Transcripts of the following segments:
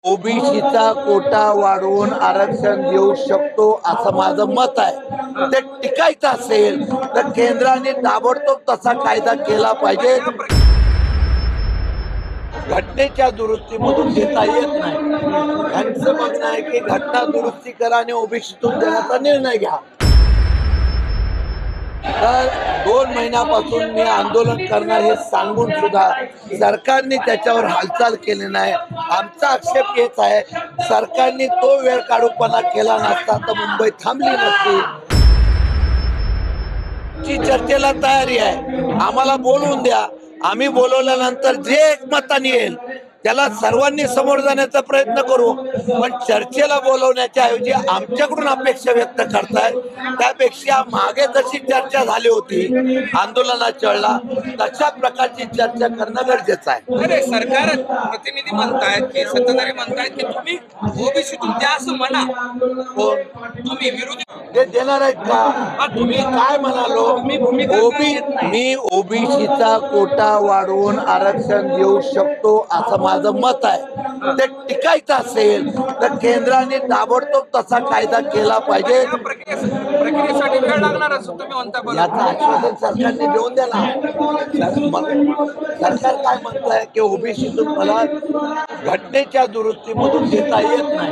ओबीसीचा कोटा वाढवून आरक्षण देऊ शकतो असं माझं मत आहे। ते टिकायचं असेल तर केंद्राने ताबडतोब तसा कायदा केला पाहिजे। घटनेच्या दुरुस्तीमधून देता येत नाही। यांचं म्हणणं आहे की घटना दुरुस्ती करा आणि ओबीसीतून देण्याचा निर्णय घ्या। तर 2 महिन्यापासून मी आंदोलन करणार हे सांगून सुद्धा सरकारने त्याच्यावर हालचाल केली नाही। आमचा आक्षेप हेच आहे, सरकारने तो वेळ काढूपणा केला नसता तर मुंबई थांबली नसती। ची चर्चेला तयारी आहे, आम्हाला बोलवून द्या। आम्ही बोलवल्यानंतर जे एकमताने येईल त्याला सर्वांनी समोर जाण्याचा प्रयत्न करू। पण चर्चेला बोलवण्याच्या ऐवजी आमच्याकडून अपेक्षा व्यक्त करतायत, त्यापेक्षा मागे जशी चर्चा झाली होती आंदोलनात चढला तशा प्रकारची चर्चा करणं गरजेचं आहे। अरे सरकार प्रतिनिधी म्हणतायत की सत्ताधारी म्हणतायत की तुम्ही ओबीसीतून द्या असं म्हणा, तुम्ही विरोधी ते देणार आहेत का? तुम्ही काय म्हणालो, मी ओबीसीचा कोटा वाढवून आरक्षण देऊ शकतो असं माझं मत आहे। ते टिकायचं असेल तर केंद्राने ताबडतोब तसा कायदा केला पाहिजे। प्रक्रियेसाठी वेळ लागणार असं तुम्ही म्हणता बरं। याचं आश्वासन सरकारने देऊन द्या ना। सरकार काय म्हणतंय की ओबीसीतून मला घटनेच्या दुरुस्तीमधून देता येत नाही।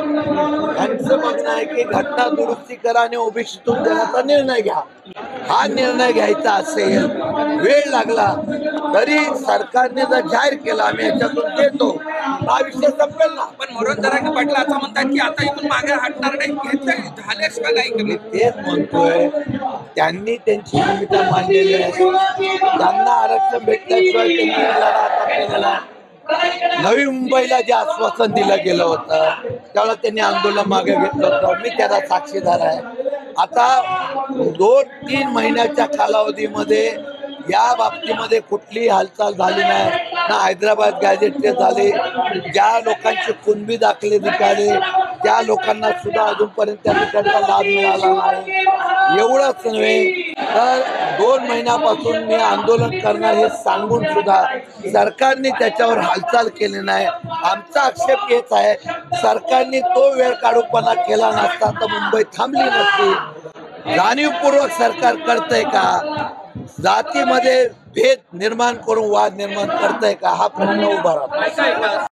यांचं म्हणणं आहे की घटना दुरुस्ती करा आणि ओबीसीतून देण्याचा निर्णय घ्या। हा निर्णय घ्यायचा असेल, वेळ लागला तरी सरकारने जर जाहीर केला आम्ही याच्यातून देतो, हा विषय संपेल ना। पण मनोज जरांगे पाटील असं म्हणतात की आता इथून मागे हटणार नाही, घेतलं झालेच का नाही कमी? तेच म्हणतोय, त्यांनी त्यांची भूमिका मांडलेली आहे। त्यांना आरक्षण भेटल्याशिवाय त्यांनी लढा आता केलेला आहे। नवी मुंबईला जे आश्वासन दिलं गेलं होतं त्यावेळेला त्यांनी आंदोलन मागे घेतलं होतं, मी त्याला साक्षीदार आहे। आता 2-3 महिन्याच्या कालावधीमध्ये या बाबतीमध्ये कुठलीही हालचाल झाली नाही ना। हैदराबाद गॅजेटचे झाले, ज्या लोकांचे कुणबी दाखले निघाले त्या लोकांना सुद्धा अजूनपर्यंत त्या ठिकाणचा लाभ मिळाला नाही। एवढंच नव्हे तर 2 महिन्यापासून मी आंदोलन करणार हे सांगून सुद्धा सरकारने त्याच्यावर हालचाल केली नाही। आमचा आक्षेप हेच आहे, सरकारने तो वेळ काढूपणा केला नसता तर मुंबई थांबली नसती। जाणीवपूर्वक सरकार करतंय का? जातीमध्ये भेद निर्माण करून वाद निर्माण करतंय का? हा प्रश्न उभा राहतो।